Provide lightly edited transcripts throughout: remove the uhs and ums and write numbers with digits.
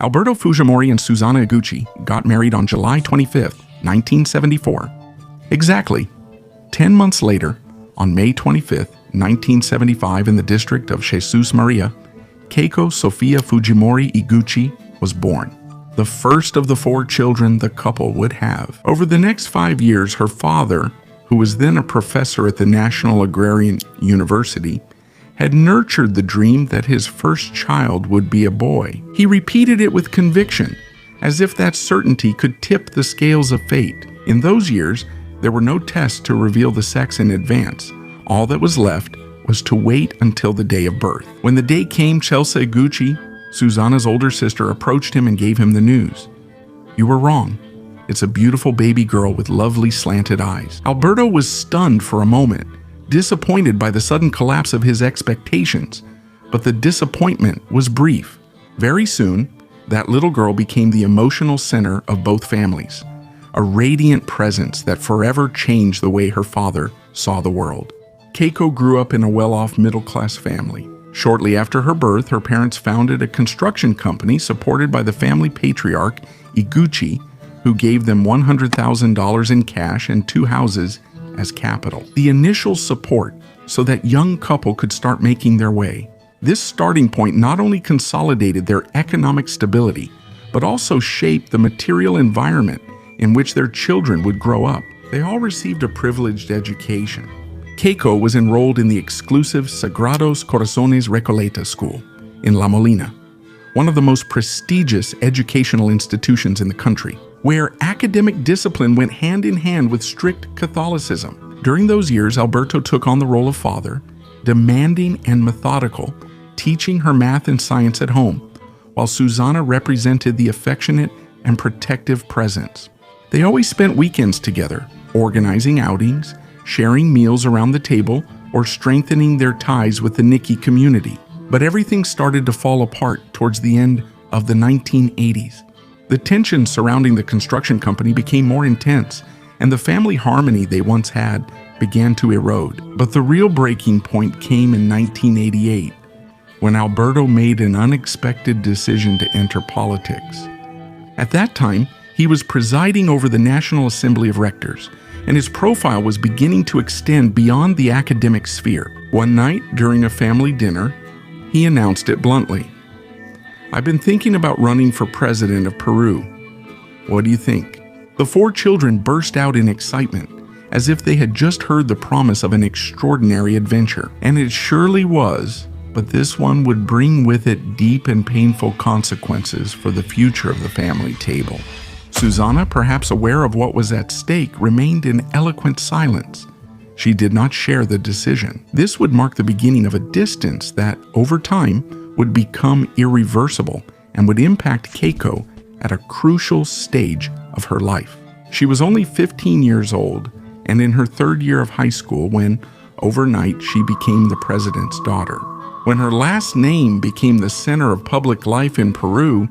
Alberto Fujimori and Susanna Iguchi got married on July 25, 1974. Exactly 10 months later, on May 25, 1975, in the district of Jesus Maria, Keiko Sofia Fujimori Iguchi was born, the first of the 4 children the couple would have. Over the next 5 years, her father, who was then a professor at the National Agrarian University, had nurtured the dream that his first child would be a boy. He repeated it with conviction, as if that certainty could tip the scales of fate. In those years, there were no tests to reveal the sex in advance. All that was left was to wait until the day of birth. When the day came, Chelsea Iguchi, Susanna's older sister, approached him and gave him the news. "You were wrong. It's a beautiful baby girl with lovely slanted eyes." Alberto was stunned for a moment, disappointed by the sudden collapse of his expectations. But the disappointment was brief. Very soon, that little girl became the emotional center of both families, a radiant presence that forever changed the way her father saw the world. Keiko grew up in a well-off middle-class family. Shortly after her birth, her parents founded a construction company supported by the family patriarch, Iguchi, who gave them $100,000 in cash and 2 houses as capital. The initial support so that young couple could start making their way. This starting point not only consolidated their economic stability, but also shaped the material environment in which their children would grow up. They all received a privileged education. Keiko was enrolled in the exclusive Sagrados Corazones Recoleta School in La Molina, one of the most prestigious educational institutions in the country, where academic discipline went hand in hand with strict Catholicism. During those years, Alberto took on the role of father, demanding and methodical, teaching her math and science at home, while Susanna represented the affectionate and protective presence. They always spent weekends together, organizing outings, sharing meals around the table, or strengthening their ties with the Nikki community. But everything started to fall apart towards the end of the 1980s. The tension surrounding the construction company became more intense, and the family harmony they once had began to erode. But the real breaking point came in 1988, when Alberto made an unexpected decision to enter politics. At that time, he was presiding over the National Assembly of Rectors, and his profile was beginning to extend beyond the academic sphere. One night, during a family dinner, he announced it bluntly. "I've been thinking about running for president of Peru. What do you think?" The 4 children burst out in excitement, as if they had just heard the promise of an extraordinary adventure. And it surely was, but this one would bring with it deep and painful consequences for the future of the family table. Susanna, perhaps aware of what was at stake, remained in eloquent silence. She did not share the decision. This would mark the beginning of a distance that, over time, would become irreversible and would impact Keiko at a crucial stage of her life. She was only 15 years old and in her 3rd year of high school when, overnight, she became the president's daughter. When her last name became the center of public life in Peru,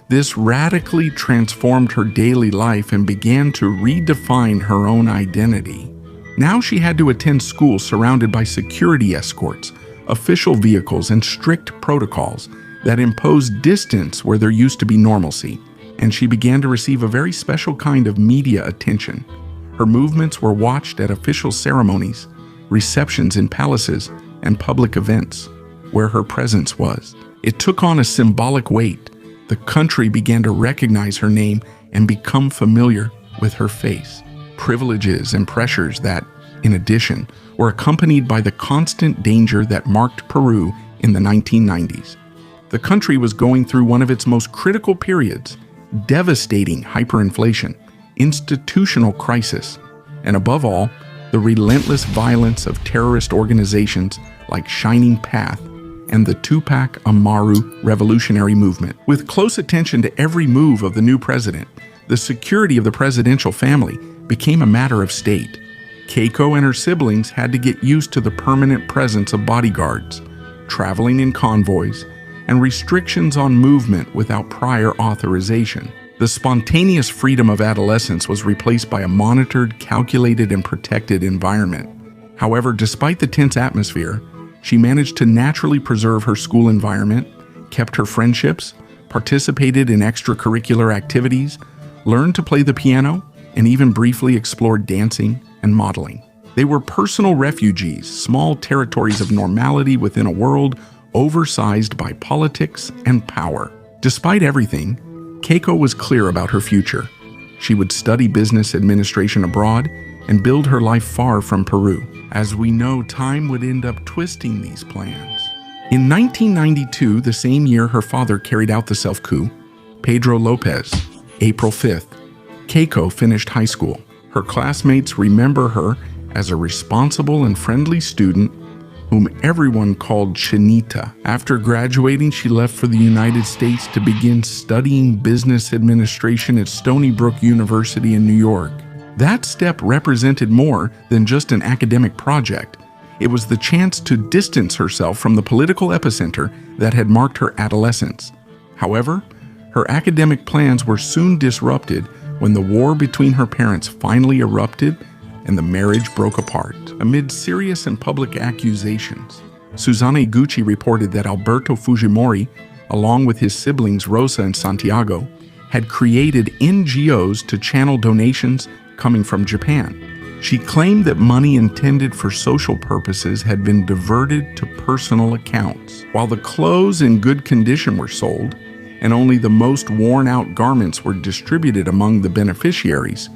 this radically transformed her daily life and began to redefine her own identity. Now she had to attend school surrounded by security escorts, official vehicles, and strict protocols that imposed distance where there used to be normalcy, and she began to receive a very special kind of media attention. Her movements were watched at official ceremonies, receptions in palaces, and public events, where her presence was. It took on a symbolic weight. The country began to recognize her name and become familiar with her face. Privileges and pressures that, in addition, were accompanied by the constant danger that marked Peru in the 1990s. The country was going through one of its most critical periods, devastating hyperinflation, institutional crisis, and above all, the relentless violence of terrorist organizations like Shining Path and the Tupac Amaru revolutionary movement. With close attention to every move of the new president, the security of the presidential family became a matter of state. Keiko and her siblings had to get used to the permanent presence of bodyguards, traveling in convoys, and restrictions on movement without prior authorization. The spontaneous freedom of adolescence was replaced by a monitored, calculated, and protected environment. However, despite the tense atmosphere, she managed to naturally preserve her school environment, kept her friendships, participated in extracurricular activities, learned to play the piano, and even briefly explored dancing and modeling. They were personal refugees, small territories of normality within a world oversized by politics and power. Despite everything, Keiko was clear about her future. She would study business administration abroad and build her life far from Peru. As we know, time would end up twisting these plans. In 1992, the same year her father carried out the self-coup, Pedro Lopez, April 5th, Keiko finished high school. Her classmates remember her as a responsible and friendly student whom everyone called Chinita. After graduating, she left for the United States to begin studying business administration at Stony Brook University in New York. That step represented more than just an academic project. It was the chance to distance herself from the political epicenter that had marked her adolescence. However, her academic plans were soon disrupted when the war between her parents finally erupted and the marriage broke apart. Amid serious and public accusations, Susana Iguchi reported that Alberto Fujimori, along with his siblings Rosa and Santiago, had created NGOs to channel donations coming from Japan. She claimed that money intended for social purposes had been diverted to personal accounts. While the clothes in good condition were sold, and only the most worn-out garments were distributed among the beneficiaries,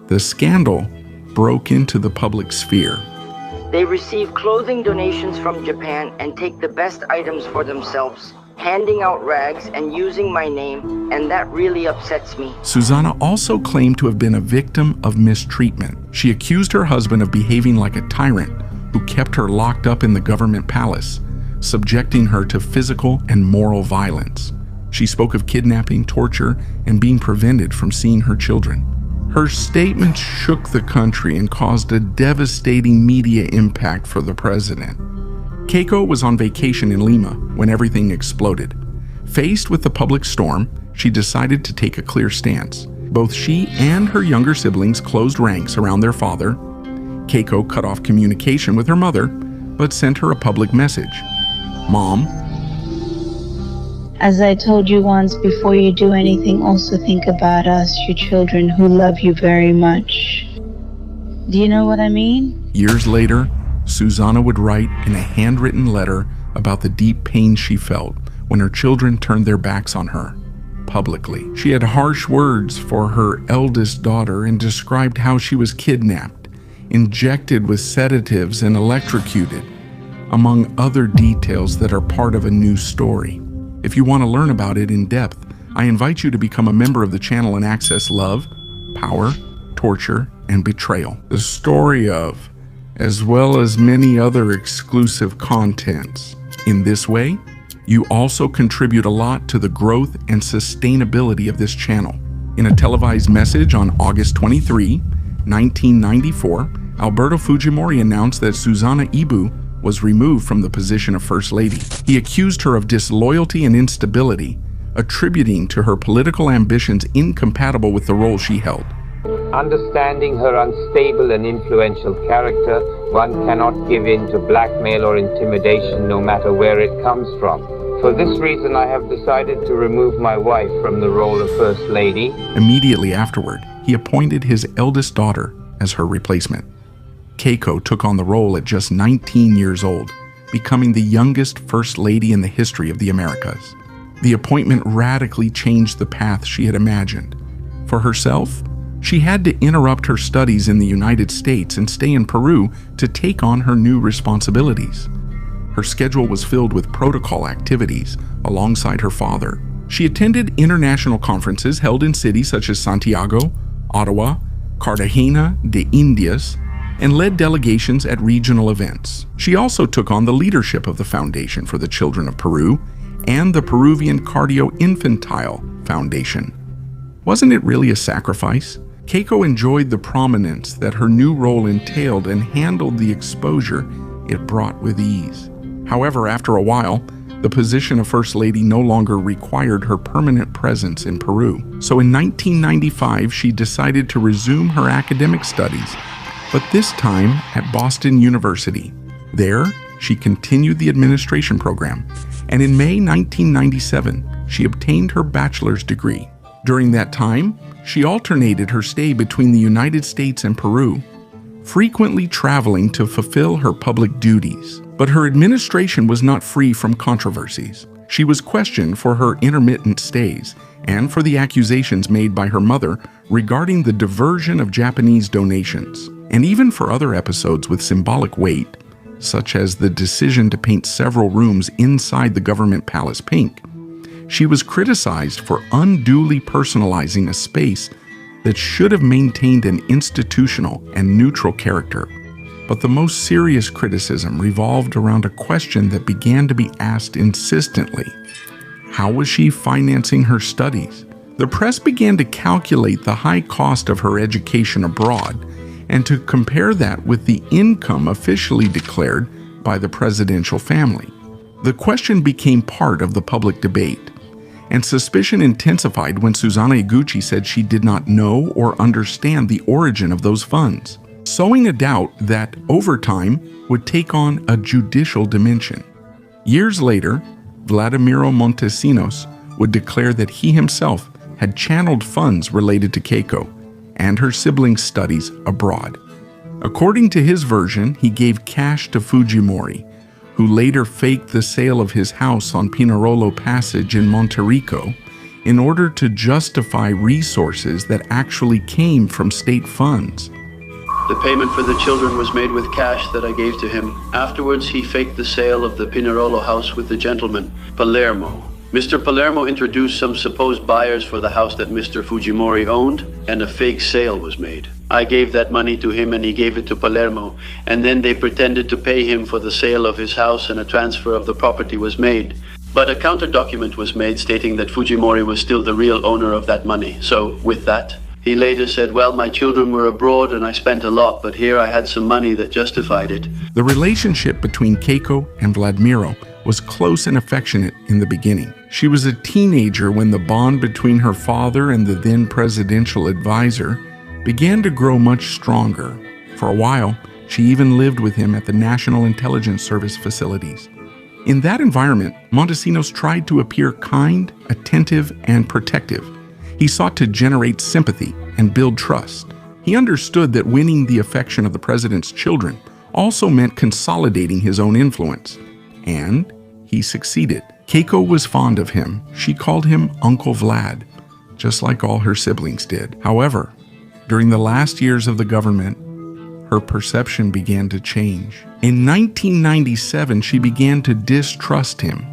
the scandal broke into the public sphere. They receive clothing donations from Japan and take the best items for themselves, handing out rags and using my name, and that really upsets me. Susana also claimed to have been a victim of mistreatment. She accused her husband of behaving like a tyrant who kept her locked up in the government palace, subjecting her to physical and moral violence. She spoke of kidnapping, torture, and being prevented from seeing her children. Her statements shook the country and caused a devastating media impact for the president. Keiko was on vacation in Lima when everything exploded. Faced with the public storm, she decided to take a clear stance. Both she and her younger siblings closed ranks around their father. Keiko cut off communication with her mother, but sent her a public message. Mom, as I told you once, before you do anything, also think about us, your children, who love you very much. Do you know what I mean? Years later, Susana would write in a handwritten letter about the deep pain she felt when her children turned their backs on her, publicly. She had harsh words for her eldest daughter and described how she was kidnapped, injected with sedatives, and electrocuted, among other details that are part of a new story. If you want to learn about it in depth, I invite you to become a member of the channel and access love, power, torture, and betrayal. The story of, as well as many other exclusive contents. In this way, you also contribute a lot to the growth and sustainability of this channel. In a televised message on August 23, 1994, Alberto Fujimori announced that Susana Ibu was removed from the position of First Lady. He accused her of disloyalty and instability, attributing to her political ambitions incompatible with the role she held. Understanding her unstable and influential character, one cannot give in to blackmail or intimidation no matter where it comes from. For this reason, I have decided to remove my wife from the role of First Lady. Immediately afterward, he appointed his eldest daughter as her replacement. Keiko took on the role at just 19 years old, becoming the youngest First Lady in the history of the Americas. The appointment radically changed the path she had imagined. For herself, she had to interrupt her studies in the United States and stay in Peru to take on her new responsibilities. Her schedule was filled with protocol activities alongside her father. She attended international conferences held in cities such as Santiago, Ottawa, Cartagena de Indias, and led delegations at regional events. She also took on the leadership of the Foundation for the Children of Peru and the Peruvian Cardio-Infantile Foundation. Wasn't it really a sacrifice? Keiko enjoyed the prominence that her new role entailed and handled the exposure it brought with ease. However, after a while, the position of First Lady no longer required her permanent presence in Peru. So in 1995, she decided to resume her academic studies, but this time at Boston University. There, she continued the administration program, and in May 1997, she obtained her bachelor's degree. During that time, she alternated her stay between the United States and Peru, frequently traveling to fulfill her public duties. But her administration was not free from controversies. She was questioned for her intermittent stays and for the accusations made by her mother regarding the diversion of Japanese donations, and even for other episodes with symbolic weight, such as the decision to paint several rooms inside the government palace pink. She was criticized for unduly personalizing a space that should have maintained an institutional and neutral character. But the most serious criticism revolved around a question that began to be asked insistently. How was she financing her studies? The press began to calculate the high cost of her education abroad and to compare that with the income officially declared by the presidential family. The question became part of the public debate, and suspicion intensified when Susanna Higuchi said she did not know or understand the origin of those funds, sowing a doubt that, over time, would take on a judicial dimension. Years later, Vladimiro Montesinos would declare that he himself had channeled funds related to Keiko and her siblings' studies abroad. According to his version, he gave cash to Fujimori, who later faked the sale of his house on Pinarolo Passage in Monterrico in order to justify resources that actually came from state funds. The payment for the children was made with cash that I gave to him. Afterwards, he faked the sale of the Pinarolo house with the gentleman, Palermo. Mr. Palermo introduced some supposed buyers for the house that Mr. Fujimori owned, and a fake sale was made. I gave that money to him and he gave it to Palermo, and then they pretended to pay him for the sale of his house and a transfer of the property was made. But a counter document was made stating that Fujimori was still the real owner of that money. So, with that, he later said, well, my children were abroad and I spent a lot, but here I had some money that justified it. The relationship between Keiko and Vladimiro was close and affectionate in the beginning. She was a teenager when the bond between her father and the then presidential advisor began to grow much stronger. For a while, she even lived with him at the National Intelligence Service facilities. In that environment, Montesinos tried to appear kind, attentive, and protective. He sought to generate sympathy and build trust. He understood that winning the affection of the president's children also meant consolidating his own influence. And he succeeded. Keiko was fond of him. She called him Uncle Vlad, just like all her siblings did. However, during the last years of the government, her perception began to change. In 1997, she began to distrust him.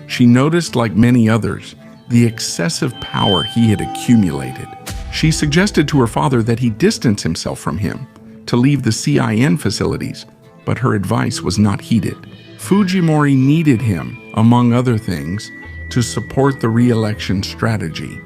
She noticed, like many others, the excessive power he had accumulated. She suggested to her father that he distance himself from him, to leave the CIN facilities, but her advice was not heeded. Fujimori needed him, among other things, to support the re-election strategy.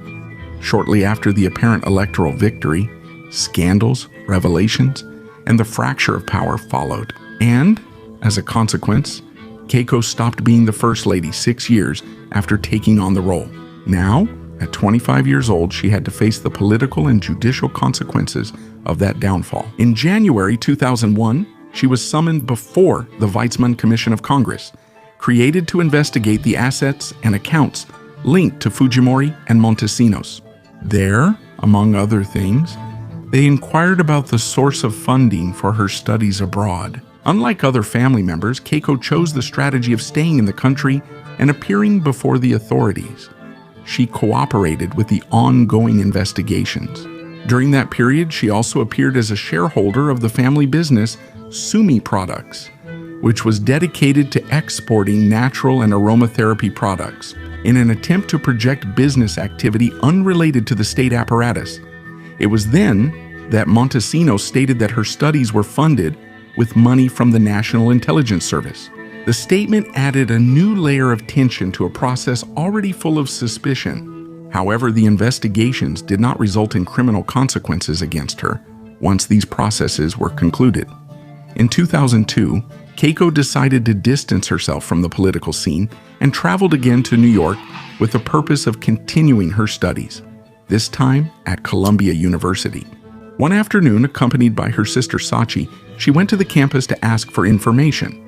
Shortly after the apparent electoral victory, scandals, revelations, and the fracture of power followed. And, as a consequence, Keiko stopped being the First Lady 6 years after taking on the role. Now, at 25 years old, she had to face the political and judicial consequences of that downfall. In January 2001, she was summoned before the Weizmann Commission of Congress, created to investigate the assets and accounts linked to Fujimori and Montesinos. There, among other things, they inquired about the source of funding for her studies abroad. Unlike other family members, Keiko chose the strategy of staying in the country and appearing before the authorities. She cooperated with the ongoing investigations. During that period, she also appeared as a shareholder of the family business Sumi Products, which was dedicated to exporting natural and aromatherapy products. In an attempt to project business activity unrelated to the state apparatus, it was then that Montesinos stated that her studies were funded with money from the National Intelligence Service. The statement added a new layer of tension to a process already full of suspicion. However, the investigations did not result in criminal consequences against her once these processes were concluded. In 2002, Keiko decided to distance herself from the political scene and traveled again to New York with the purpose of continuing her studies, this time at Columbia University. One afternoon, accompanied by her sister Sachi, she went to the campus to ask for information.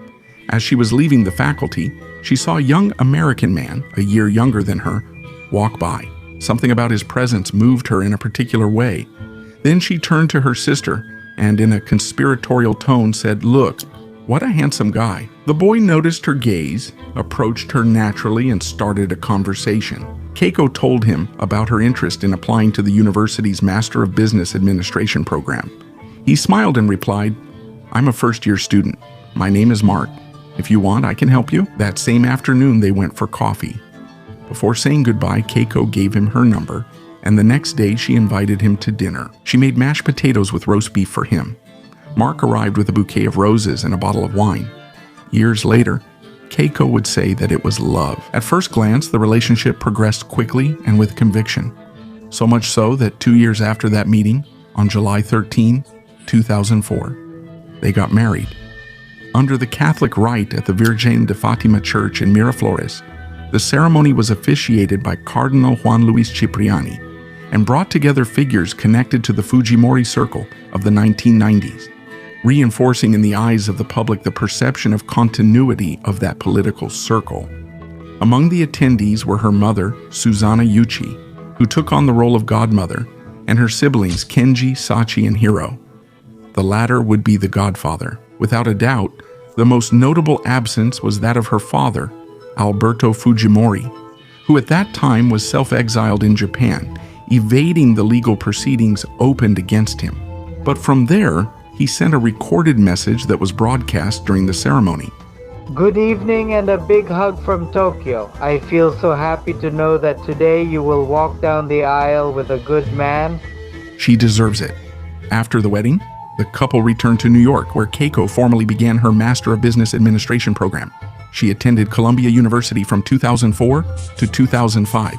As she was leaving the faculty, she saw a young American man, a year younger than her, walk by. Something about his presence moved her in a particular way. Then she turned to her sister and in a conspiratorial tone said, "Look, what a handsome guy." The boy noticed her gaze, approached her naturally, and started a conversation. Keiko told him about her interest in applying to the university's Master of Business Administration program. He smiled and replied, "I'm a first-year student. My name is Mark. If you want, I can help you." That same afternoon, they went for coffee. Before saying goodbye, Keiko gave him her number, and the next day she invited him to dinner. She made mashed potatoes with roast beef for him. Mark arrived with a bouquet of roses and a bottle of wine. Years later, Keiko would say that it was love. At first glance, the relationship progressed quickly and with conviction. So much so that 2 years after that meeting, on July 13, 2004, they got married. Under the Catholic rite at the Virgen de Fatima Church in Miraflores, the ceremony was officiated by Cardinal Juan Luis Cipriani and brought together figures connected to the Fujimori circle of the 1990s, reinforcing in the eyes of the public the perception of continuity of that political circle. Among the attendees were her mother, Susanna Yuchi, who took on the role of godmother, and her siblings Kenji, Sachi, and Hiro. The latter would be the godfather. Without a doubt, the most notable absence was that of her father, Alberto Fujimori, who at that time was self-exiled in Japan, evading the legal proceedings opened against him. But from there, he sent a recorded message that was broadcast during the ceremony. Good evening and a big hug from Tokyo. I feel so happy to know that today you will walk down the aisle with a good man. She deserves it. After the wedding, the couple returned to New York, where Keiko formally began her Master of Business Administration program. She attended Columbia University from 2004 to 2005.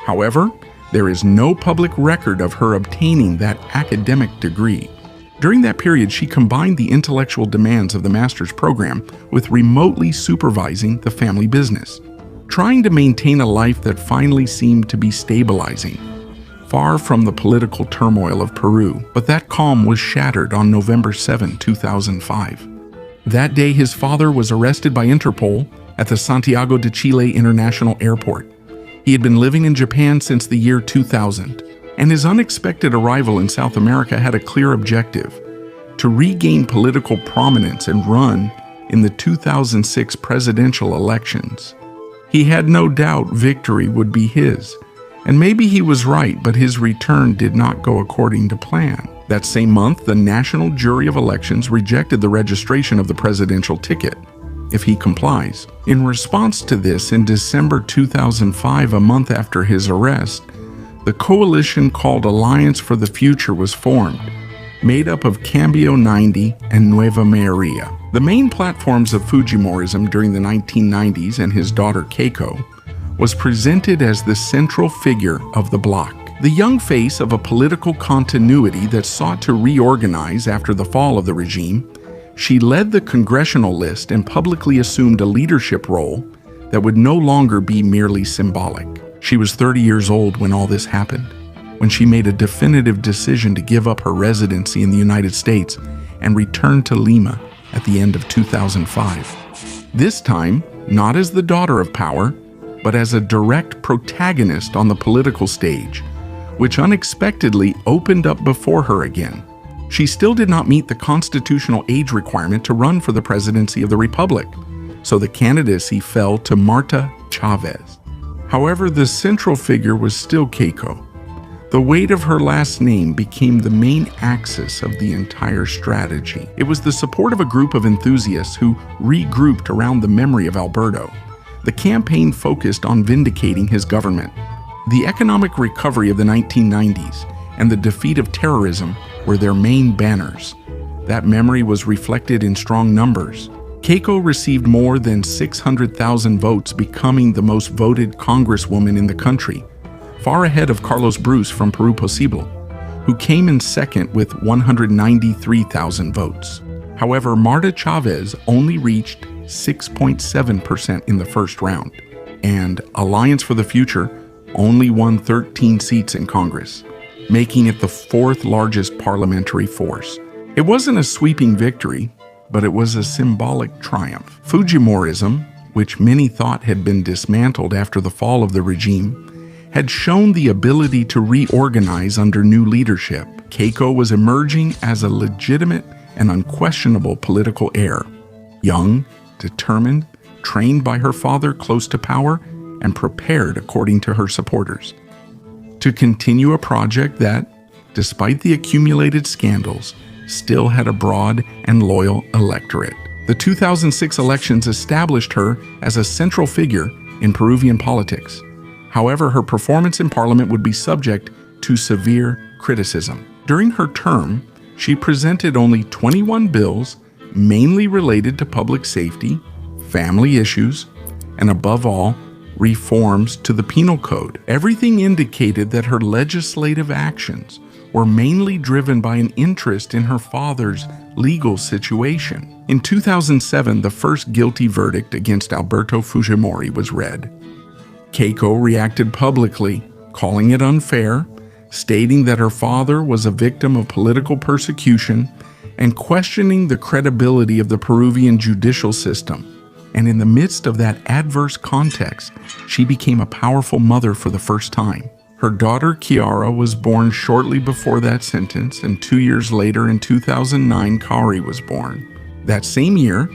However, there is no public record of her obtaining that academic degree. During that period, she combined the intellectual demands of the master's program with remotely supervising the family business, trying to maintain a life that finally seemed to be stabilizing, far from the political turmoil of Peru. But that calm was shattered on November 7, 2005. That day, his father was arrested by Interpol at the Santiago de Chile International Airport. He had been living in Japan since the year 2000, and his unexpected arrival in South America had a clear objective: to regain political prominence and run in the 2006 presidential elections. He had no doubt victory would be his, and maybe he was right, but his return did not go according to plan. That same month, the National Jury of Elections rejected the registration of the presidential ticket, if he complies. In response to this, in December 2005, a month after his arrest, the coalition called Alliance for the Future was formed, made up of Cambio 90 and Nueva Mayoría. The main platforms of Fujimorism during the 1990s and his daughter Keiko was presented as the central figure of the bloc, the young face of a political continuity that sought to reorganize after the fall of the regime. She led the Congressional list and publicly assumed a leadership role that would no longer be merely symbolic. She was 30 years old when all this happened, when she made a definitive decision to give up her residency in the United States and return to Lima at the end of 2005. This time, not as the daughter of power, but as a direct protagonist on the political stage, which unexpectedly opened up before her again. She still did not meet the constitutional age requirement to run for the presidency of the Republic, so the candidacy fell to Marta Chavez. However, the central figure was still Keiko. The weight of her last name became the main axis of the entire strategy. It was the support of a group of enthusiasts who regrouped around the memory of Alberto. The campaign focused on vindicating his government. The economic recovery of the 1990s and the defeat of terrorism were their main banners. That memory was reflected in strong numbers. Keiko received more than 600,000 votes, becoming the most voted congresswoman in the country, far ahead of Carlos Bruce from Peru Posible, who came in second with 193,000 votes. However, Marta Chavez only reached 6.7% in the first round, and Alliance for the Future only won 13 seats in Congress, making it the fourth largest parliamentary force. It wasn't a sweeping victory, but it was a symbolic triumph. Fujimorism, which many thought had been dismantled after the fall of the regime, had shown the ability to reorganize under new leadership. Keiko was emerging as a legitimate and unquestionable political heir. Young, determined, trained by her father close to power, and prepared according to her supporters to continue a project that, despite the accumulated scandals, still had a broad and loyal electorate. The 2006 elections established her as a central figure in Peruvian politics. However, her performance in parliament would be subject to severe criticism. During her term, she presented only 21 bills, mainly related to public safety, family issues, and above all, reforms to the penal code. Everything indicated that her legislative actions were mainly driven by an interest in her father's legal situation. In 2007, the first guilty verdict against Alberto Fujimori was read. Keiko reacted publicly, calling it unfair, stating that her father was a victim of political persecution, and questioning the credibility of the Peruvian judicial system. And in the midst of that adverse context, she became a powerful mother for the first time. Her daughter Kiara was born shortly before that sentence, and 2 years later in 2009, Kari was born. That same year,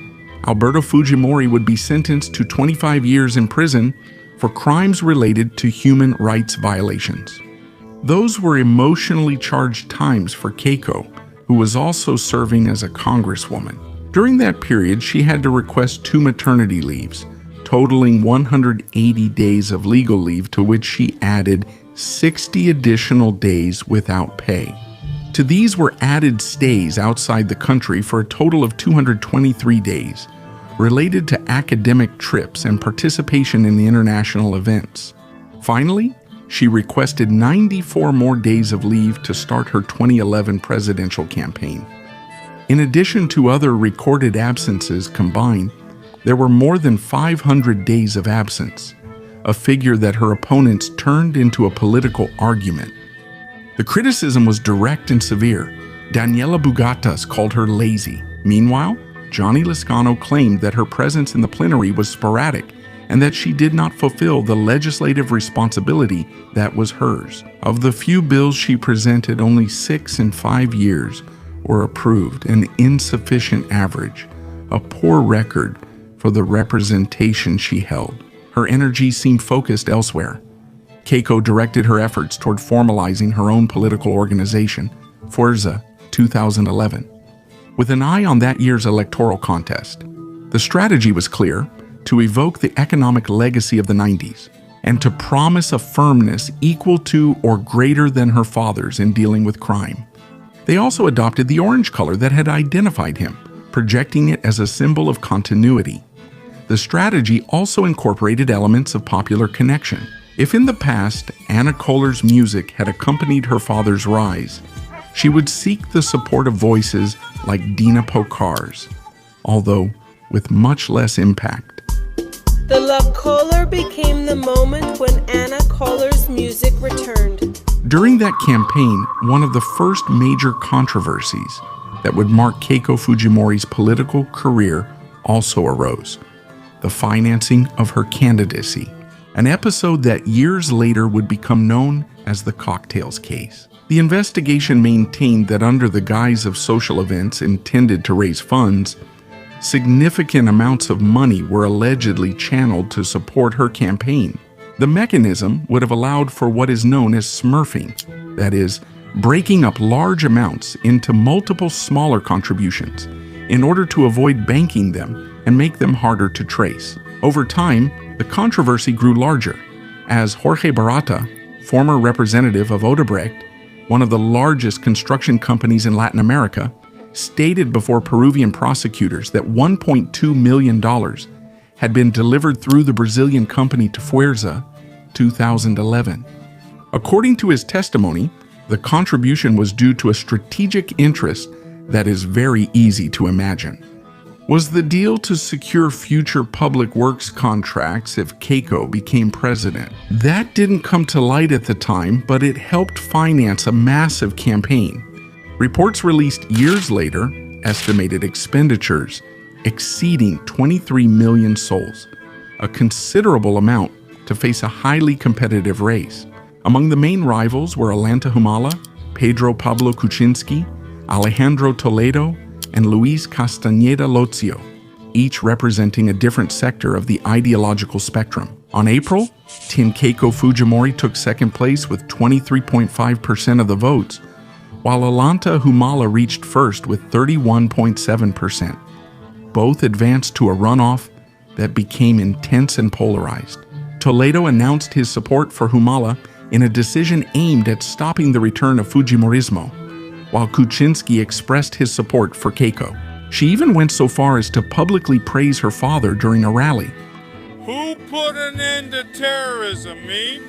Alberto Fujimori would be sentenced to 25 years in prison for crimes related to human rights violations. Those were emotionally charged times for Keiko, who was also serving as a congresswoman. During that period, she had to request 2 maternity leaves, totaling 180 days of legal leave, to which she added 60 additional days without pay. To these were added stays outside the country for a total of 223 days, related to academic trips and participation in the international events. Finally, she requested 94 more days of leave to start her 2011 presidential campaign. In addition to other recorded absences combined, there were more than 500 days of absence, a figure that her opponents turned into a political argument. The criticism was direct and severe. Daniela Bugatas called her lazy. Meanwhile, Johnny Lizcano claimed that her presence in the plenary was sporadic and that she did not fulfill the legislative responsibility that was hers. Of the few bills she presented, only 6 in 5 years were approved, an insufficient average, a poor record for the representation she held. Her energy seemed focused elsewhere. Keiko directed her efforts toward formalizing her own political organization, Fuerza 2011. With an eye on that year's electoral contest, the strategy was clear: to evoke the economic legacy of the 90s and to promise a firmness equal to or greater than her father's in dealing with crime. They also adopted the orange color that had identified him, projecting it as a symbol of continuity. The strategy also incorporated elements of popular connection. If in the past, Anna Kohler's music had accompanied her father's rise, she would seek the support of voices like Dina Pokar's, although with much less impact. The La Kohler became the moment when Anna Kohler's music returned. During that campaign, one of the first major controversies that would mark Keiko Fujimori's political career also arose: the financing of her candidacy, an episode that years later would become known as the Cocktails Case. The investigation maintained that under the guise of social events intended to raise funds, significant amounts of money were allegedly channeled to support her campaign. The mechanism would have allowed for what is known as smurfing, that is, breaking up large amounts into multiple smaller contributions in order to avoid banking them and make them harder to trace. Over time, the controversy grew larger, as Jorge Barata, former representative of Odebrecht, one of the largest construction companies in Latin America, stated before Peruvian prosecutors that $1.2 million had been delivered through the Brazilian company to Fuerza 2011. According to his testimony, the contribution was due to a strategic interest that is very easy to imagine. Was the deal to secure future public works contracts if Keiko became president? That didn't come to light at the time, but it helped finance a massive campaign. Reports released years later estimated expenditures exceeding 23 million soles, a considerable amount to face a highly competitive race. Among the main rivals were Ollanta Humala, Pedro Pablo Kuczynski, Alejandro Toledo, and Luis Castañeda Lotzio, each representing a different sector of the ideological spectrum. On April 10, Keiko Fujimori took second place with 23.5% of the votes, while Ollanta Humala reached first with 31.7%. Both advanced to a runoff that became intense and polarized. Toledo announced his support for Humala in a decision aimed at stopping the return of Fujimorism, while Kuczynski expressed his support for Keiko. She even went so far as to publicly praise her father during a rally. Who put an end to terrorism, me?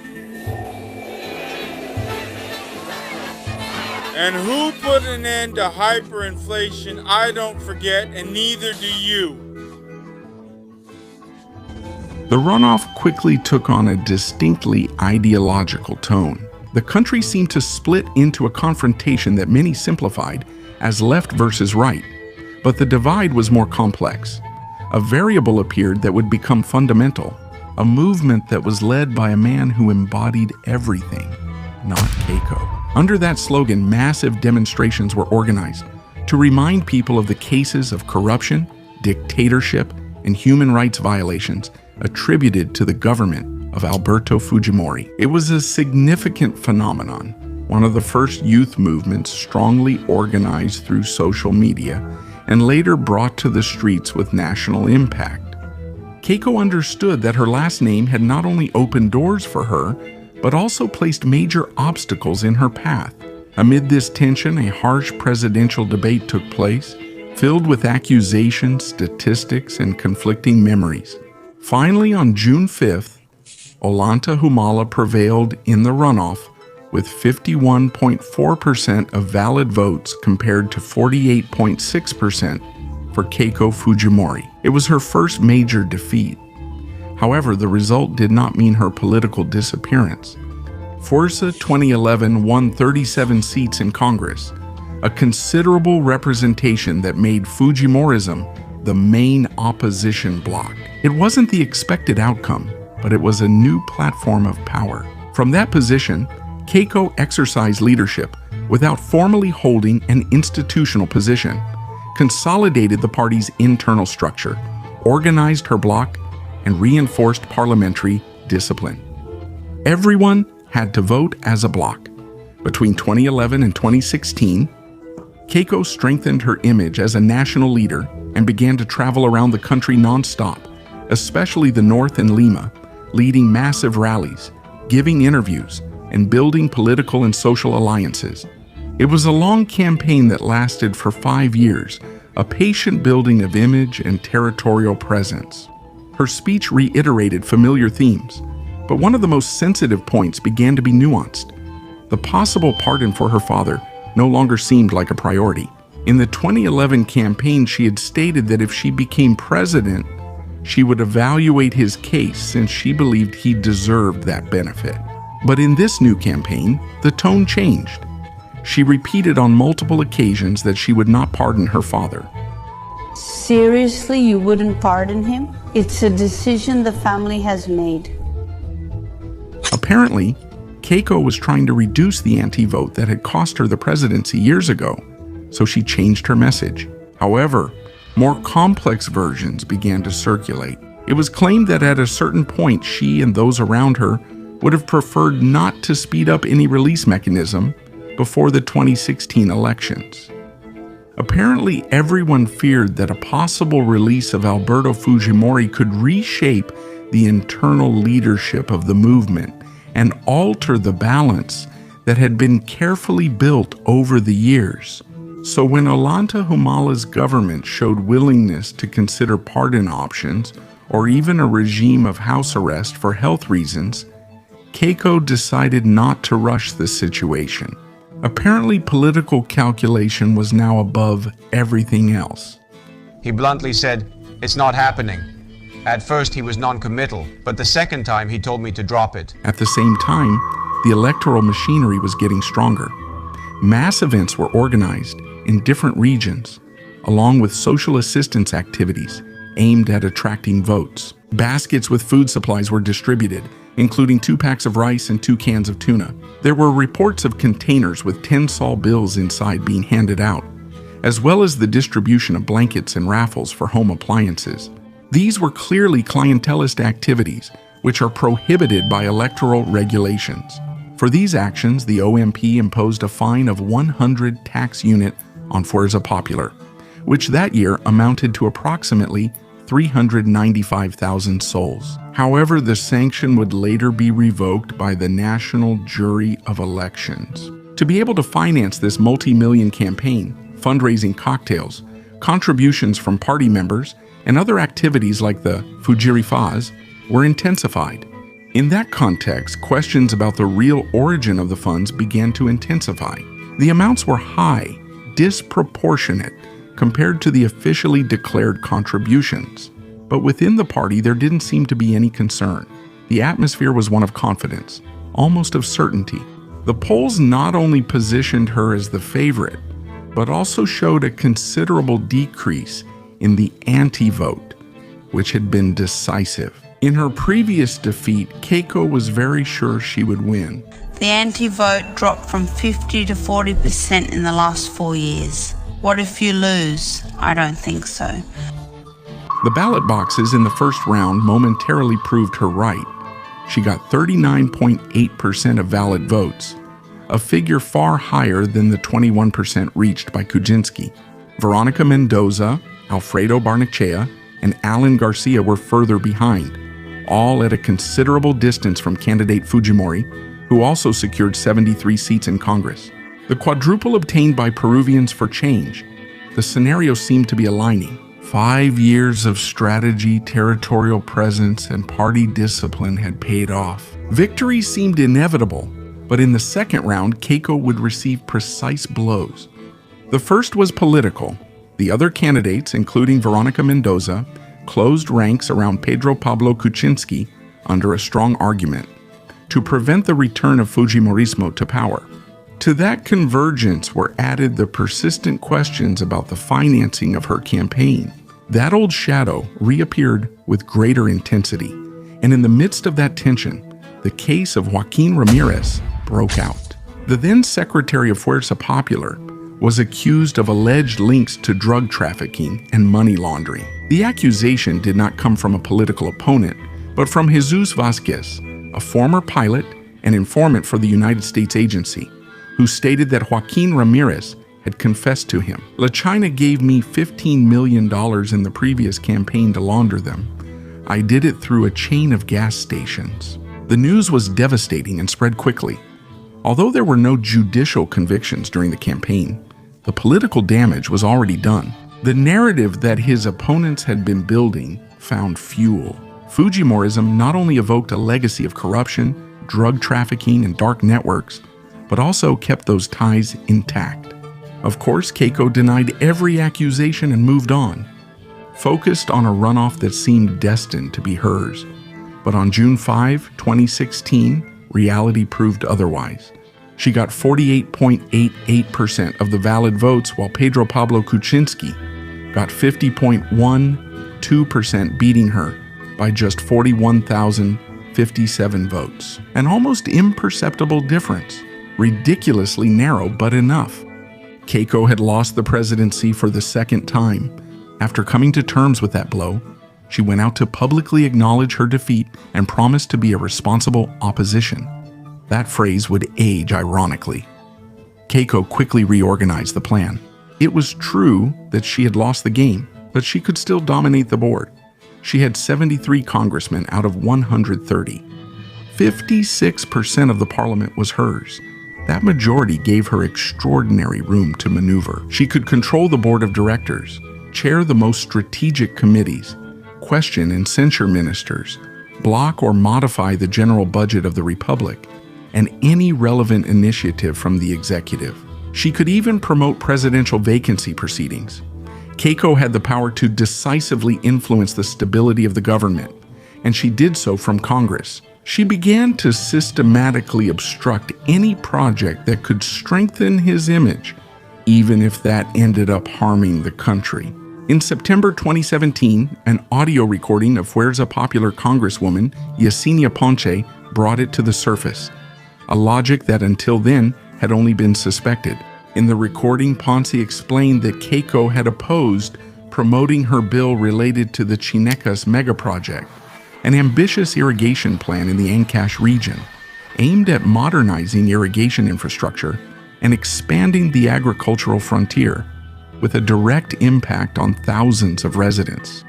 And who put an end to hyperinflation? I don't forget, and neither do you. The runoff quickly took on a distinctly ideological tone. The country seemed to split into a confrontation that many simplified as left versus right, but the divide was more complex. A variable appeared that would become fundamental, a movement that was led by a man who embodied everything, not Keiko. Under that slogan, massive demonstrations were organized to remind people of the cases of corruption, dictatorship, and human rights violations attributed to the government of Alberto Fujimori. It was a significant phenomenon, one of the first youth movements strongly organized through social media and later brought to the streets with national impact. Keiko understood that her last name had not only opened doors for her, but also placed major obstacles in her path. Amid this tension, a harsh presidential debate took place, filled with accusations, statistics, and conflicting memories. Finally, on June 5th, Ollanta Humala prevailed in the runoff with 51.4% of valid votes compared to 48.6% for Keiko Fujimori. It was her first major defeat. However, the result did not mean her political disappearance. Forza 2011 won 37 seats in Congress, a considerable representation that made Fujimorism the main opposition bloc. It wasn't the expected outcome, but it was a new platform of power. From that position, Keiko exercised leadership without formally holding an institutional position, consolidated the party's internal structure, organized her bloc, and reinforced parliamentary discipline. Everyone had to vote as a bloc. Between 2011 and 2016, Keiko strengthened her image as a national leader and began to travel around the country nonstop, especially the north and Lima, leading massive rallies, giving interviews, and building political and social alliances. It was a long campaign that lasted for 5 years, a patient building of image and territorial presence. Her speech reiterated familiar themes, but one of the most sensitive points began to be nuanced. The possible pardon for her father no longer seemed like a priority. In the 2011 campaign, she had stated that if she became president, she would evaluate his case since she believed he deserved that benefit. But in this new campaign, the tone changed. She repeated on multiple occasions that she would not pardon her father. Seriously, you wouldn't pardon him? It's a decision the family has made. Apparently, Keiko was trying to reduce the anti-vote that had cost her the presidency years ago, so she changed her message. However, more complex versions began to circulate. It was claimed that at a certain point, she and those around her would have preferred not to speed up any release mechanism before the 2016 elections. Apparently, everyone feared that a possible release of Alberto Fujimori could reshape the internal leadership of the movement and alter the balance that had been carefully built over the years. So when Ollanta Humala's government showed willingness to consider pardon options or even a regime of house arrest for health reasons, Keiko decided not to rush the situation. Apparently, political calculation was now above everything else. He bluntly said, "It's not happening." At first he was non-committal, but the second time he told me to drop it. At the same time, the electoral machinery was getting stronger. Mass events were organized in different regions, along with social assistance activities aimed at attracting votes. Baskets with food supplies were distributed, including 2 packs of rice and 2 cans of tuna. There were reports of containers with 10 sol bills inside being handed out, as well as the distribution of blankets and raffles for home appliances. These were clearly clientelist activities, which are prohibited by electoral regulations. For these actions, the OMP imposed a fine of 100 tax unit on Fuerza Popular, which that year amounted to approximately 395,000 sols. However, the sanction would later be revoked by the National Jury of Elections. To be able to finance this multi-million campaign, fundraising cocktails, contributions from party members, and other activities like the Fujirifaz were intensified. In that context, questions about the real origin of the funds began to intensify. The amounts were high, disproportionate, compared to the officially declared contributions. But within the party, there didn't seem to be any concern. The atmosphere was one of confidence, almost of certainty. The polls not only positioned her as the favorite, but also showed a considerable decrease in the anti-vote, which had been decisive. In her previous defeat, Keiko was very sure she would win. The anti-vote dropped from 50 to 40% in the last 4 years. What if you lose? I don't think so. The ballot boxes in the first round momentarily proved her right. She got 39.8% of valid votes, a figure far higher than the 21% reached by Kuczynski. Veronica Mendoza, Alfredo Barnechea, and Alan Garcia were further behind, all at a considerable distance from candidate Fujimori, who also secured 73 seats in Congress. The quadruple obtained by Peruvians for change. The scenario seemed to be aligning. 5 years of strategy, territorial presence, and party discipline had paid off. Victory seemed inevitable, but in the second round, Keiko would receive precise blows. The first was political. The other candidates, including Veronica Mendoza, closed ranks around Pedro Pablo Kuczynski under a strong argument to prevent the return of Fujimorismo to power. To that convergence were added the persistent questions about the financing of her campaign. That old shadow reappeared with greater intensity, and in the midst of that tension, the case of Joaquin Ramirez broke out. The then Secretary of Fuerza Popular was accused of alleged links to drug trafficking and money laundering. The accusation did not come from a political opponent, but from Jesus Vasquez, a former pilot and informant for the United States agency, who stated that Joaquin Ramirez had confessed to him. La China gave me $15 million in the previous campaign to launder them. I did it through a chain of gas stations. The news was devastating and spread quickly. Although there were no judicial convictions during the campaign, the political damage was already done. The narrative that his opponents had been building found fuel. Fujimorism not only evoked a legacy of corruption, drug trafficking, and dark networks, but also kept those ties intact. Of course, Keiko denied every accusation and moved on, focused on a runoff that seemed destined to be hers. But on June 5, 2016, reality proved otherwise. She got 48.88% of the valid votes, while Pedro Pablo Kuczynski got 50.12%, beating her by just 41,057 votes. An almost imperceptible difference, ridiculously narrow but enough. Keiko had lost the presidency for the second time. After coming to terms with that blow, she went out to publicly acknowledge her defeat and promised to be a responsible opposition. That phrase would age ironically. Keiko quickly reorganized the plan. It was true that she had lost the game, but she could still dominate the board. She had 73 congressmen out of 130. 56% of the parliament was hers. That majority gave her extraordinary room to maneuver. She could control the board of directors, chair the most strategic committees, question and censure ministers, block or modify the general budget of the republic, and any relevant initiative from the executive. She could even promote presidential vacancy proceedings. Keiko had the power to decisively influence the stability of the government, and she did so from Congress. She began to systematically obstruct any project that could strengthen his image, even if that ended up harming the country. In September 2017, an audio recording of Fuerza Popular Congresswoman Yesenia Ponce brought it to the surface, a logic that until then had only been suspected. In the recording, Ponce explained that Keiko had opposed promoting her bill related to the Chinecas megaproject, an ambitious irrigation plan in the Ancash region, aimed at modernizing irrigation infrastructure and expanding the agricultural frontier, with a direct impact on thousands of residents.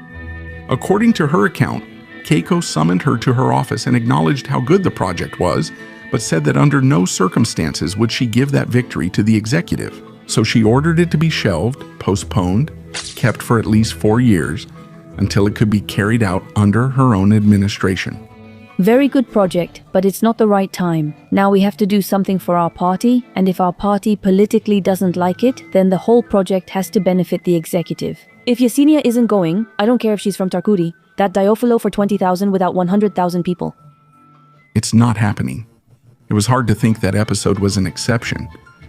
According to her account, Keiko summoned her to her office and acknowledged how good the project was, but said that under no circumstances would she give that victory to the executive. So she ordered it to be shelved, postponed, kept for at least 4 years, until it could be carried out under her own administration. Very good project, but it's not the right time. Now we have to do something for our party, and if our party politically doesn't like it, then the whole project has to benefit the executive. If Yesenia isn't going, I don't care if she's from Tarcudi, that Diofilo for 20,000 without 100,000 people. It's not happening. It was hard to think that episode was an exception.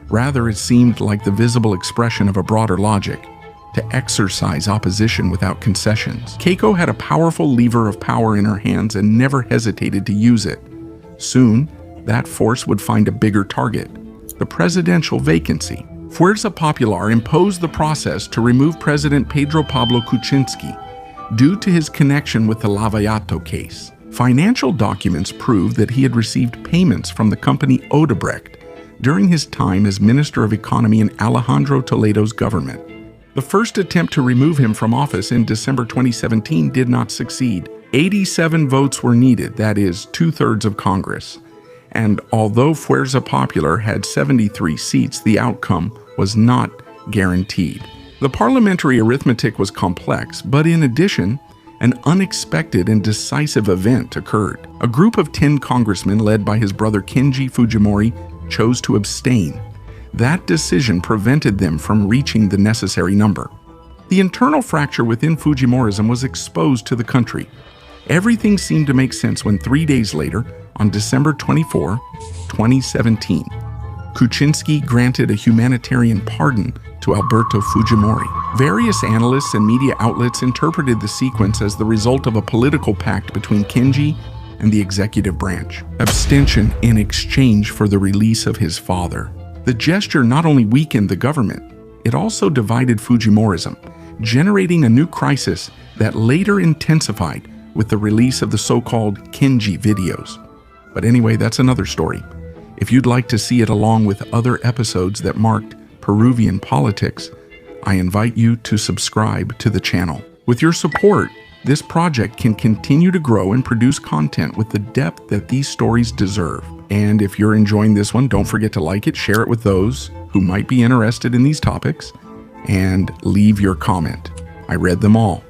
Rather, it seemed like the visible expression of a broader logic, to exercise opposition without concessions. Keiko had a powerful lever of power in her hands and never hesitated to use it. Soon, that force would find a bigger target, the presidential vacancy. Fuerza Popular imposed the process to remove President Pedro Pablo Kuczynski due to his connection with the Lavallato case. Financial documents prove that he had received payments from the company Odebrecht during his time as Minister of Economy in Alejandro Toledo's government. The first attempt to remove him from office in December 2017 did not succeed. 87 votes were needed, that is, 2/3 of Congress. And although Fuerza Popular had 73 seats, the outcome was not guaranteed. The parliamentary arithmetic was complex, but in addition, an unexpected and decisive event occurred. A group of 10 congressmen led by his brother Keiko Fujimori chose to abstain. That decision prevented them from reaching the necessary number. The internal fracture within Fujimorism was exposed to the country. Everything seemed to make sense when 3 days later, on December 24, 2017, Kuczynski granted a humanitarian pardon to Alberto Fujimori. Various analysts and media outlets interpreted the sequence as the result of a political pact between Keiko and the executive branch. Abstention in exchange for the release of his father. The gesture not only weakened the government, it also divided Fujimorism, generating a new crisis that later intensified with the release of the so-called Keiko videos. But anyway, that's another story. If you'd like to see it along with other episodes that marked Peruvian politics, I invite you to subscribe to the channel. With your support, this project can continue to grow and produce content with the depth that these stories deserve. And if you're enjoying this one, don't forget to like it, share it with those who might be interested in these topics, and leave your comment. I read them all.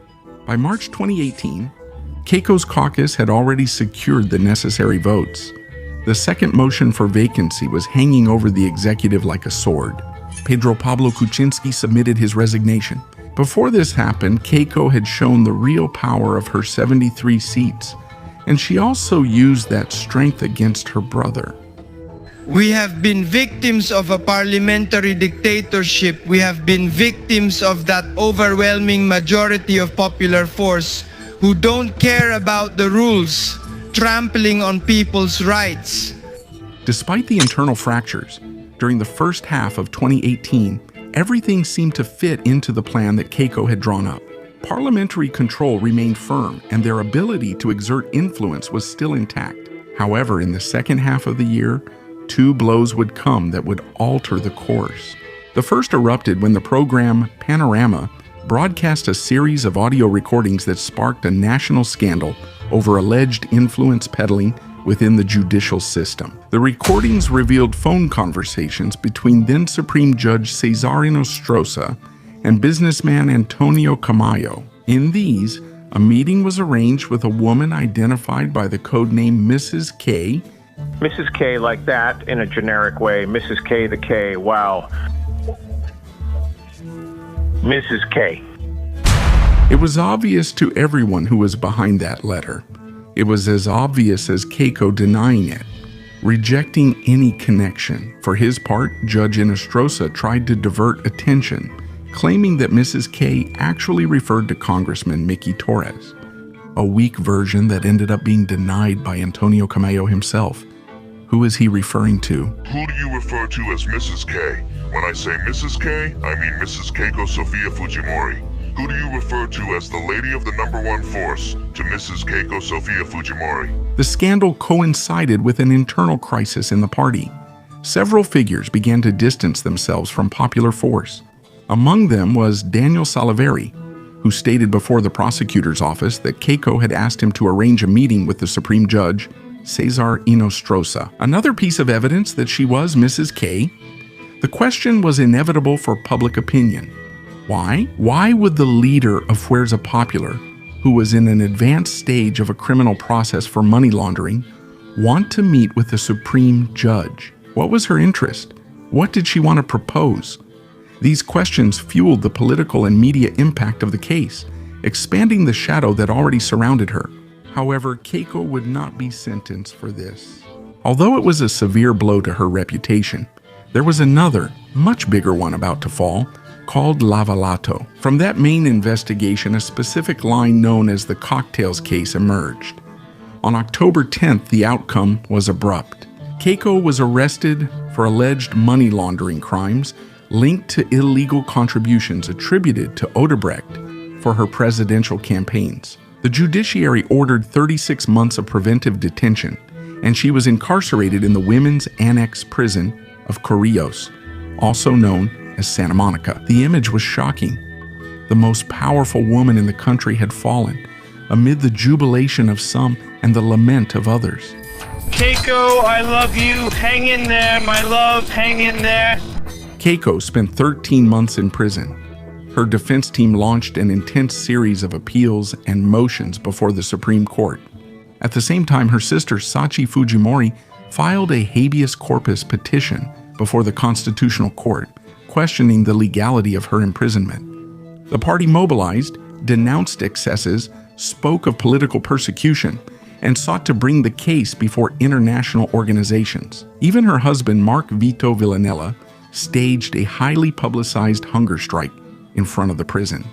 By March 2018, Keiko's caucus had already secured the necessary votes. The second motion for vacancy was hanging over the executive like a sword. Pedro Pablo Kuczynski submitted his resignation. Before this happened, Keiko had shown the real power of her 73 seats, and she also used that strength against her brother. We have been victims of a parliamentary dictatorship. We have been victims of that overwhelming majority of popular force who don't care about the rules, trampling on people's rights. Despite the internal fractures, during the first half of 2018, everything seemed to fit into the plan that Keiko had drawn up. Parliamentary control remained firm, and their ability to exert influence was still intact. However, in the second half of the year, 2 blows would come that would alter the course. The first erupted when the program Panorama broadcast a series of audio recordings that sparked a national scandal over alleged influence peddling within the judicial system. The recordings revealed phone conversations between then Supreme Judge Cesarino Strosa and businessman Antonio Camayo. In these, a meeting was arranged with a woman identified by the codename Mrs. K. Mrs. K like that in a generic way. Mrs. K the K, wow. Mrs. K. It was obvious to everyone who was behind that letter. It was as obvious as Keiko denying it, rejecting any connection. For his part, Judge Inostroza tried to divert attention, claiming that Mrs. K actually referred to Congressman Mickey Torres. a weak version that ended up being denied by Antonio Camayo himself. Who is he referring to? Who do you refer to as Mrs. K? When I say Mrs. K, I mean Mrs. Keiko Sofia Fujimori. Who do you refer to as the lady of the number one force to Mrs. Keiko Sofia Fujimori? The scandal coincided with an internal crisis in the party. Several figures began to distance themselves from popular force. Among them was Daniel Saliveri, who stated before the prosecutor's office that Keiko had asked him to arrange a meeting with the Supreme Judge, Cesar Inostroza. Another piece of evidence that she was Mrs. K. The question was inevitable for public opinion. Why? Why would the leader of Fuerza Popular, who was in an advanced stage of a criminal process for money laundering, want to meet with the Supreme Judge? What was her interest? What did she want to propose? These questions fueled the political and media impact of the case, expanding the shadow that already surrounded her. However, Keiko would not be sentenced for this. Although it was a severe blow to her reputation, there was another, much bigger one about to fall, called Lavalato. From that main investigation, a specific line known as the cocktails case emerged. On October 10th, the outcome was abrupt. Keiko was arrested for alleged money laundering crimes linked to illegal contributions attributed to Odebrecht for her presidential campaigns. The judiciary ordered 36 months of preventive detention, and she was incarcerated in the Women's Annex Prison of Corrillos, also known as Santa Monica. The image was shocking. The most powerful woman in the country had fallen, amid the jubilation of some and the lament of others. Keiko, I love you. Hang in there, my love. Hang in there. Keiko spent 13 months in prison. Her defense team launched an intense series of appeals and motions before the Supreme Court. At the same time, her sister Sachi Fujimori filed a habeas corpus petition before the Constitutional Court, questioning the legality of her imprisonment. The party mobilized, denounced excesses, spoke of political persecution, and sought to bring the case before international organizations. Even her husband, Mark Vito Villanella, staged a highly publicized hunger strike in front of the prison.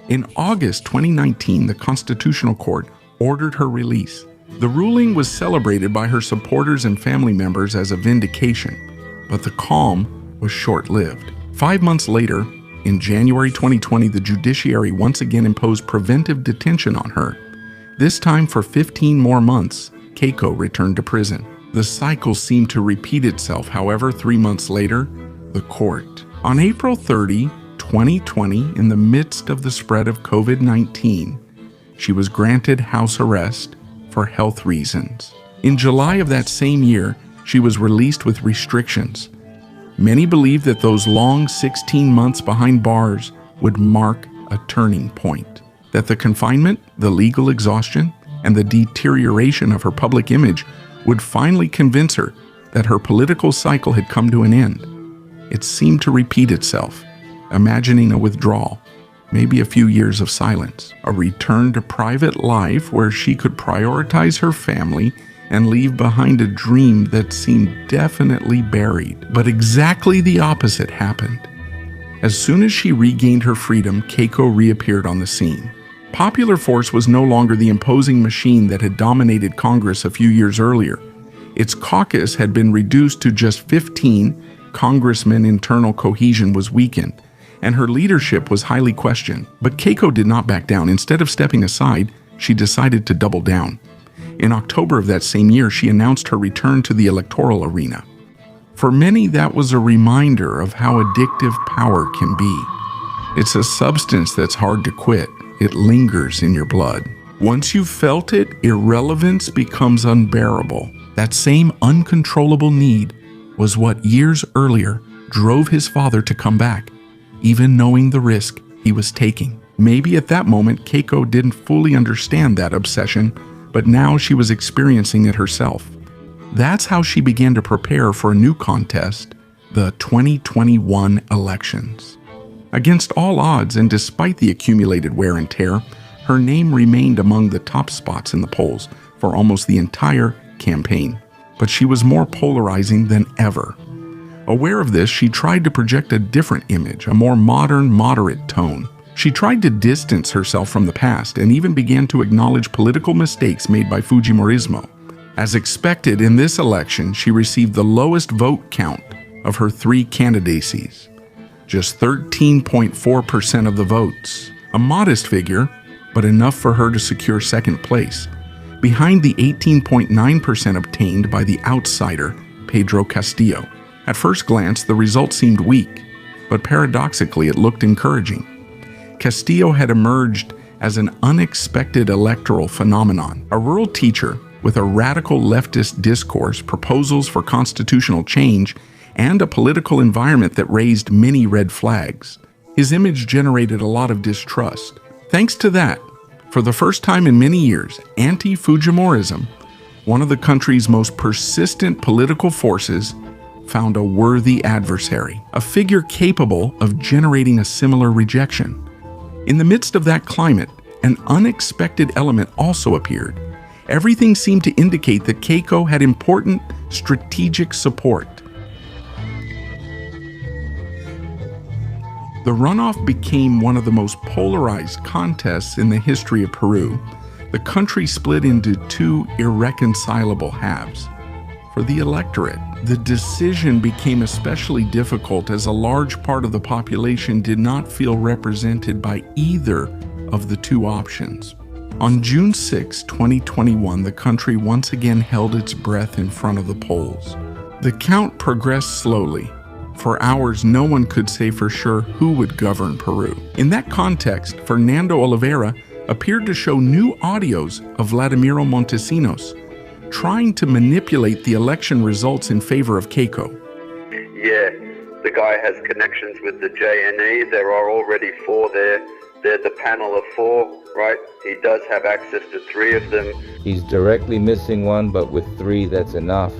In August 2019, the Constitutional Court ordered her release. The ruling was celebrated by her supporters and family members as a vindication, but the calm was short-lived. 5 months later, in January 2020, the judiciary once again imposed preventive detention on her. This time for 15 more months, Keiko returned to prison. The cycle seemed to repeat itself, however, 3 months later, the court. On April 30, 2020, in the midst of the spread of COVID-19, she was granted house arrest for health reasons. In July of that same year, she was released with restrictions. Many believed that those long 16 months behind bars would mark a turning point, that the confinement, the legal exhaustion, and the deterioration of her public image would finally convince her that her political cycle had come to an end. It seemed to repeat itself, imagining a withdrawal, maybe a few years of silence, a return to private life where she could prioritize her family and leave behind a dream that seemed definitely buried. But exactly the opposite happened. As soon as she regained her freedom, Keiko reappeared on the scene. Popular Force was no longer the imposing machine that had dominated Congress a few years earlier. Its caucus had been reduced to just 15, congressmen. Internal cohesion was weakened, and her leadership was highly questioned. But Keiko did not back down. Instead of stepping aside, she decided to double down. In October of that same year, she announced her return to the electoral arena. For many, that was a reminder of how addictive power can be. It's a substance that's hard to quit. It lingers in your blood. Once you've felt it, irrelevance becomes unbearable. That same uncontrollable need was what years earlier drove his father to come back, even knowing the risk he was taking. Maybe at that moment, Keiko didn't fully understand that obsession, but now she was experiencing it herself. That's how she began to prepare for a new contest, the 2021 elections. Against all odds, and despite the accumulated wear and tear, her name remained among the top spots in the polls for almost the entire campaign. But she was more polarizing than ever. Aware of this, she tried to project a different image, a more modern, moderate tone. She tried to distance herself from the past and even began to acknowledge political mistakes made by Fujimorism. As expected, in this election, she received the lowest vote count of her 3 candidacies, just 13.4% of the votes. A modest figure, but enough for her to secure second place, behind the 18.9% obtained by the outsider, Pedro Castillo. At first glance, the result seemed weak, but paradoxically it looked encouraging. Castillo had emerged as an unexpected electoral phenomenon, a rural teacher with a radical leftist discourse, proposals for constitutional change, and a political environment that raised many red flags. His image generated a lot of distrust. Thanks to that, for the first time in many years, anti-Fujimorism, one of the country's most persistent political forces, found a worthy adversary, a figure capable of generating a similar rejection. In the midst of that climate, an unexpected element also appeared. Everything seemed to indicate that Keiko had important strategic support. The runoff became one of the most polarized contests in the history of Peru. The country split into 2 irreconcilable halves. For the electorate, the decision became especially difficult as a large part of the population did not feel represented by either of the 2 options. On June 6, 2021, the country once again held its breath in front of the polls. The count progressed slowly. For hours, no one could say for sure who would govern Peru. In that context, Fernando Oliveira appeared to show new audios of Vladimiro Montesinos, trying to manipulate the election results in favor of Keiko. Yeah, the guy has connections with the JNE. There are already 4 there. There's a panel of 4, right? He does have access to 3 of them. He's directly missing 1, but with 3, that's enough.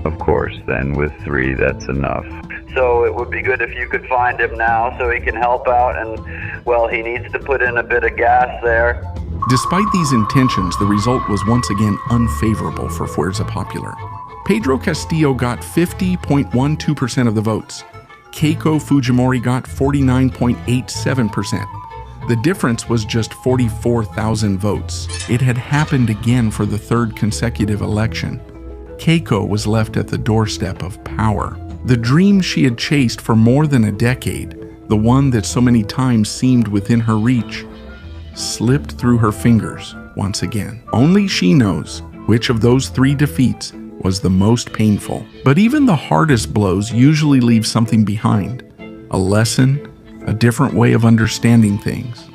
Of course, then with 3, that's enough. So it would be good if you could find him now so he can help out, and, well, he needs to put in a bit of gas there. Despite these intentions, the result was once again unfavorable for Fuerza Popular. Pedro Castillo got 50.12% of the votes. Keiko Fujimori got 49.87%. The difference was just 44,000 votes. It had happened again for the 3rd consecutive election. Keiko was left at the doorstep of power. The dream she had chased for more than a decade, the one that so many times seemed within her reach, slipped through her fingers once again. Only she knows which of those 3 defeats was the most painful. But even the hardest blows usually leave something behind, a lesson, a different way of understanding things.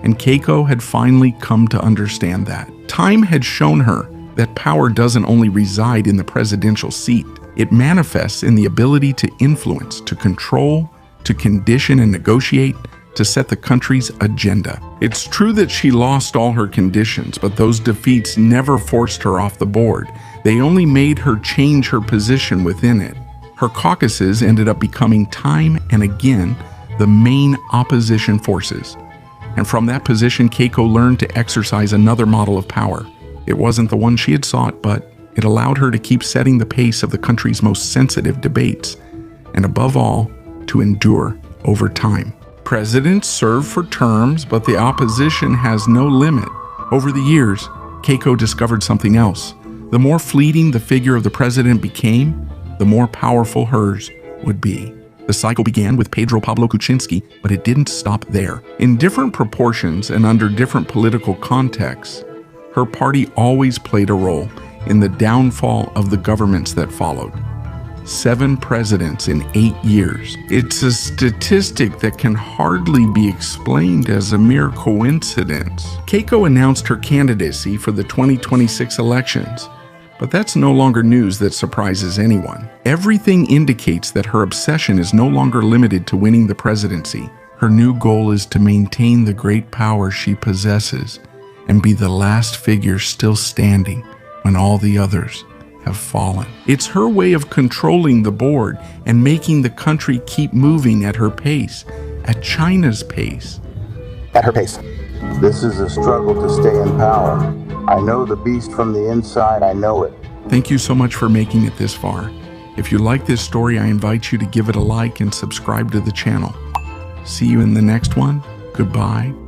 And Keiko had finally come to understand that. Time had shown her that power doesn't only reside in the presidential seat. It manifests in the ability to influence, to control, to condition and negotiate, to set the country's agenda. It's true that she lost all her conditions, but those defeats never forced her off the board. They only made her change her position within it. Her caucuses ended up becoming time and again the main opposition forces. And from that position, Keiko learned to exercise another model of power. It wasn't the one she had sought, but it allowed her to keep setting the pace of the country's most sensitive debates, and above all, to endure over time. Presidents serve for terms, but the opposition has no limit. Over the years, Keiko discovered something else. The more fleeting the figure of the president became, the more powerful hers would be. The cycle began with Pedro Pablo Kuczynski, but it didn't stop there. In different proportions and under different political contexts, her party always played a role in the downfall of the governments that followed. 7 presidents in 8 years. It's a statistic that can hardly be explained as a mere coincidence. Keiko announced her candidacy for the 2026 elections, but that's no longer news that surprises anyone. Everything indicates that her obsession is no longer limited to winning the presidency. Her new goal is to maintain the great power she possesses and be the last figure still standing when all the others have fallen. It's her way of controlling the board and making the country keep moving at her pace, at China's pace. At her pace. This is a struggle to stay in power. I know the beast from the inside, I know it. Thank you so much for making it this far. If you like this story, I invite you to give it a like and subscribe to the channel. See you in the next one, Goodbye.